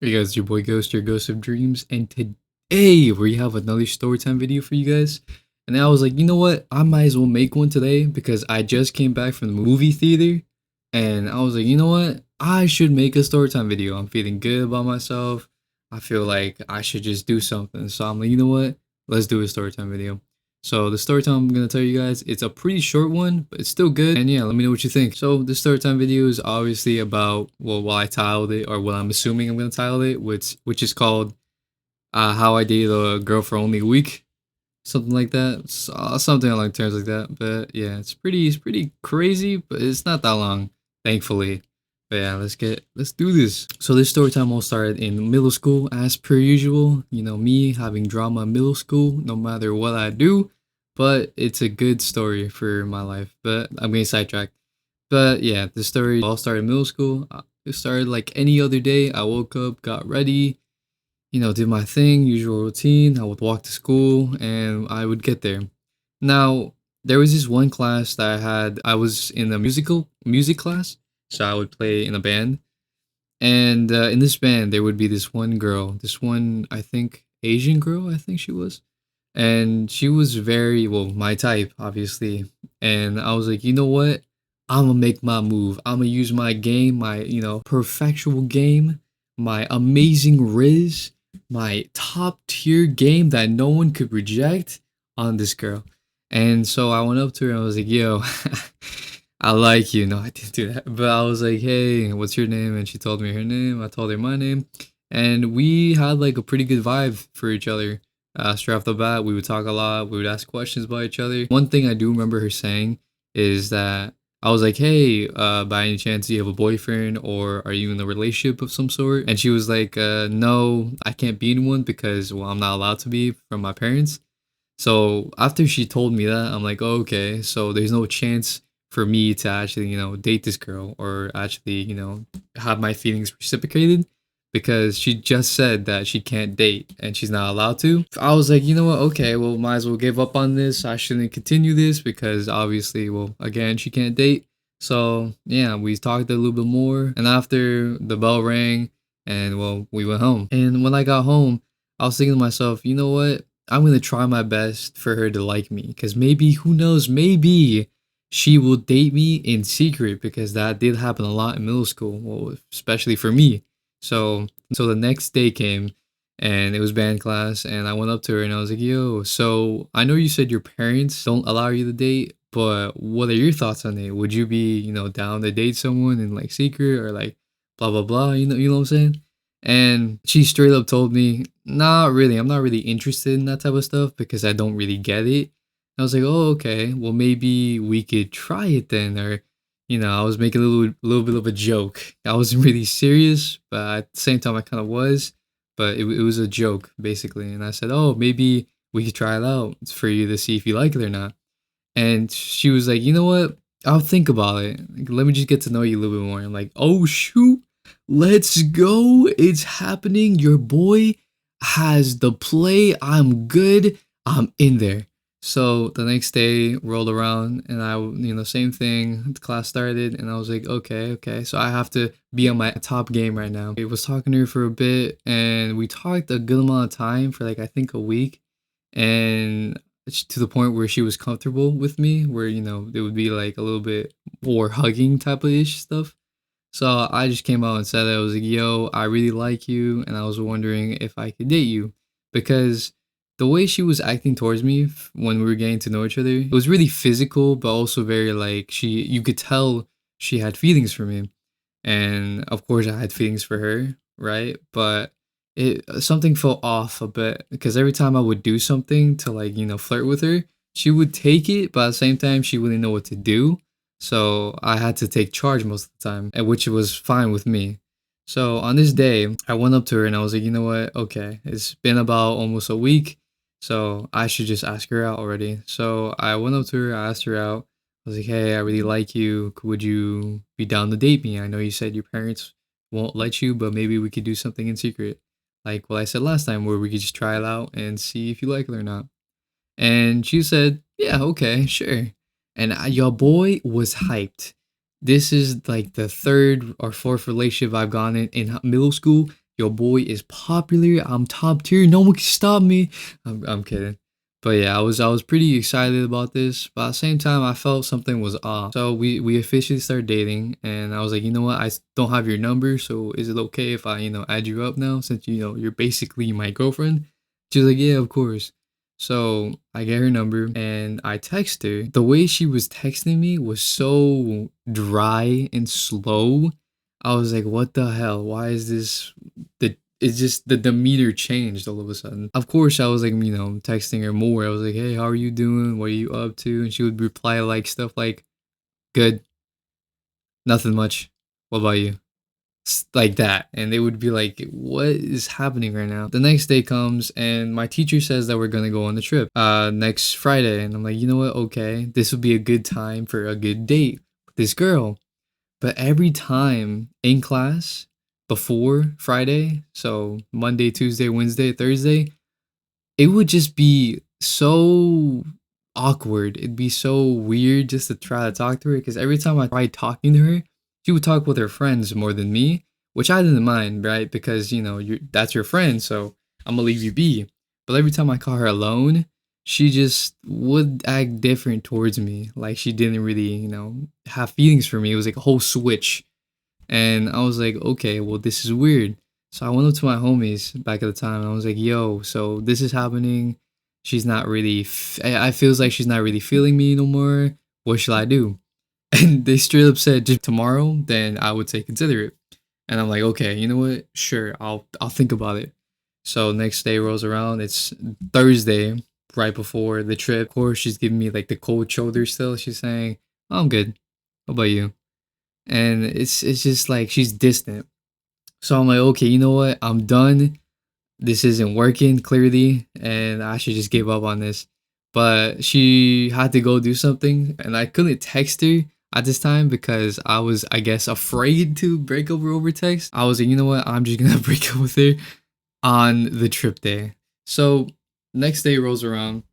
Hey guys, your boy Ghost, your Ghost of Dreams, and today we have another storytime video for you guys. And I was like, you know what? I might as well make one today because I just came back from the movie theater, and I was like, you know what? I should make a storytime video. I'm feeling good about myself. I feel like I should just do something. So I'm like, you know what? Let's do a storytime video. So the story time I'm gonna tell you guys, it's a pretty short one, but it's still good. And yeah, let me know what you think. So the story time video is obviously about, well, what I titled it, or what I'm assuming I'm gonna title it, which is called "How I Dated a Girl for Only a Week," something like that, something along terms like that. But yeah, it's pretty crazy, but it's not that long, thankfully. But yeah, let's do this. So this story time all started in middle school, as per usual. You know me having drama in middle school, no matter what I do. But it's a good story for my life. But I'm getting sidetracked. But yeah, the story all started in middle school. It started like any other day. I woke up, got ready, did my thing, usual routine. I would walk to school and I would get there. Now, there was this one class that I was in a music class, so I would play in a band. And in this band, there would be this one girl, this one, I think, Asian girl, I think she was. And she was very, well, my type, obviously. And I was like, you know what? I'm gonna make my move. I'm gonna use my game, my, perfectual game, my amazing riz, my top tier game that no one could reject on this girl. And so I went up to her and I was like, yo, I like you. No, I didn't do that. But I was like, hey, what's your name? And she told me her name. I told her my name. And we had like a pretty good vibe for each other. Straight off the bat, we would talk a lot. We would ask questions about each other. One thing I do remember her saying is that I was like, hey, by any chance, do you have a boyfriend or are you in a relationship of some sort? And she was like, no, I can't be in one because, well, I'm not allowed to be from my parents. So after she told me that, I'm like, oh, okay, so there's no chance for me to actually, date this girl or actually, have my feelings reciprocated because she just said that she can't date and she's not allowed to. I was like, you know what? Okay, well, might as well give up on this. I shouldn't continue this because obviously, well, again, she can't date. So yeah, we talked a little bit more, and after the bell rang, and well, we went home. And when I got home, I was thinking to myself, you know what? I'm gonna try my best for her to like me, because maybe, who knows, maybe she will date me in secret because that did happen a lot in middle school, well, especially for me. So the next day came and it was band class and I went up to her and I was like, yo, so I know you said your parents don't allow you to date, but what are your thoughts on it? Would you be, down to date someone in like secret or like blah blah blah, you know what I'm saying? And she straight up told me, not really, I'm not really interested in that type of stuff because I don't really get it. I was like, oh, okay, well, maybe we could try it then. Or, I was making a little bit of a joke. I wasn't really serious, but at the same time, I kind of was. But it was a joke, basically. And I said, oh, maybe we could try it out for you to see if you like it or not. And she was like, you know what? I'll think about it. Like, let me just get to know you a little bit more. I'm like, oh, shoot. Let's go. It's happening. Your boy has the play. I'm good. I'm in there. So the next day rolled around and same thing. The class started and I was like, okay, okay. So I have to be on my top game right now. I was talking to her for a bit and we talked a good amount of time for like, I think a week. And to the point where she was comfortable with me, where, it would be like a little bit more hugging type of ish stuff. So I just came out and said that I was like, yo, I really like you, and I was wondering if I could date you. Because the way she was acting towards me when we were getting to know each other, it was really physical, but also very like you could tell she had feelings for me. And of course I had feelings for her, right? But it something felt off a bit because every time I would do something to like, flirt with her, she would take it, but at the same time she wouldn't know what to do. So I had to take charge most of the time, and which was fine with me. So on this day, I went up to her and I was like, you know what? Okay, it's been about almost a week, so I should just ask her out already. So I went up to her, I asked her out. I was like, hey, I really like you. Would you be down to date me? I know you said your parents won't let you, but maybe we could do something in secret. Like what I said last time, where we could just try it out and see if you like it or not. And she said, yeah, okay, sure. And your boy was hyped. This is like the third or fourth relationship I've gone in middle school. Your boy is popular. I'm top tier. No one can stop me. I'm kidding. But yeah, I was pretty excited about this, but at the same time, I felt something was off. So we officially started dating, and I was like, you know what? I don't have your number, so is it okay if I add you up now since you're basically my girlfriend? She was like, yeah, of course. So I get her number and I text her. The way she was texting me was so dry and slow. I was like, what the hell? Why is this the it's just the demeanor changed all of a sudden. Of course, I was like, texting her more. I was like, hey, how are you doing? What are you up to? And she would reply like stuff like, good, nothing much. What about you? Like that. And they would be like, what is happening right now? The next day comes and my teacher says that we're gonna go on the trip next Friday. And I'm like, you know what? Okay, this would be a good time for a good date with this girl. But every time in class before Friday, so Monday, Tuesday, Wednesday, Thursday, it would just be so awkward. It'd be so weird just to try to talk to her because every time I tried talking to her, she would talk with her friends more than me, which I didn't mind, right? Because that's your friend, so I'm gonna leave you be. But every time I caught her alone, she just would act different towards me. Like she didn't really, have feelings for me. It was like a whole switch. And I was like, okay, well, this is weird. So I went up to my homies back at the time and I was like, yo, so this is happening. She's not really, I feels like she's not really feeling me no more. What should I do? And they straight up said, just tomorrow, then I would say consider it. And I'm like, okay, you know what? Sure, I'll think about it. So next day rolls around. It's Thursday, right before the trip. Of course, she's giving me like the cold shoulder still. She's saying, oh, I'm good. How about you? And it's just like she's distant. So I'm like, okay, you know what? I'm done. This isn't working clearly, and I should just give up on this. But she had to go do something, and I couldn't text her at this time because I was, I guess, afraid to break up over text. I was like, you know what? I'm just gonna break up with her on the trip day. So next day rolls around.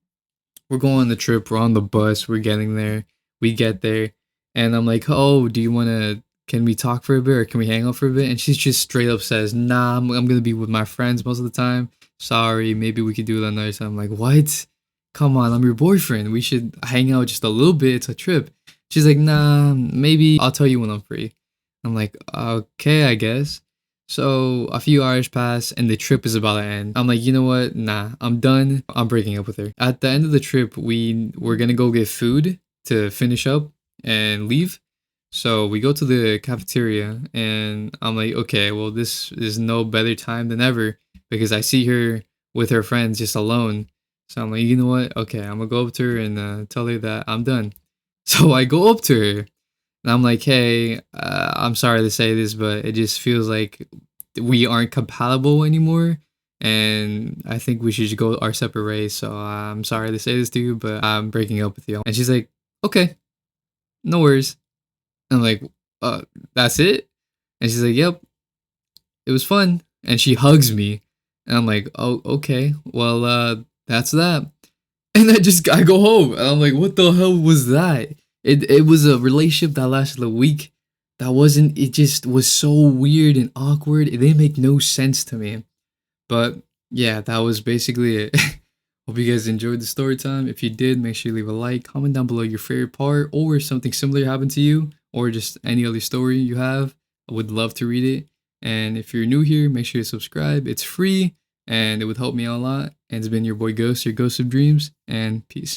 We're going on the trip. We're on the bus. We're getting there. We get there, and I'm like, "Oh, do you wanna? Can we talk for a bit, or can we hang out for a bit?" And she just straight up says, "Nah, I'm gonna be with my friends most of the time. Sorry, maybe we could do it another time." I'm like, "What? Come on, I'm your boyfriend. We should hang out just a little bit. It's a trip." She's like, "Nah, maybe I'll tell you when I'm free." I'm like, "Okay, I guess." So a few hours pass and the trip is about to end. I'm like, you know what? Nah, I'm done. I'm breaking up with her. At the end of the trip, we were gonna go get food to finish up and leave. So we go to the cafeteria and I'm like, okay, well, this is no better time than ever because I see her with her friends just alone. So I'm like, you know what? Okay, I'm gonna go up to her and tell her that I'm done. So I go up to her and I'm like, hey, I'm sorry to say this, but it just feels like we aren't compatible anymore. And I think we should just go our separate ways. So I'm sorry to say this to you, but I'm breaking up with you. And she's like, okay, no worries. And I'm like, uh, that's it? And she's like, yep, it was fun. And she hugs me. And I'm like, oh, okay, well, that's that. And I go home and I'm like, what the hell was that? It was a relationship that lasted a week. That wasn't, it just was so weird and awkward. It didn't make no sense to me. But yeah, that was basically it. Hope you guys enjoyed the story time. If you did, make sure you leave a like, comment down below your favorite part or something similar happened to you or just any other story you have. I would love to read it. And if you're new here, make sure you subscribe. It's free and it would help me out a lot. And it's been your boy Ghost, your Ghost of Dreams, and peace.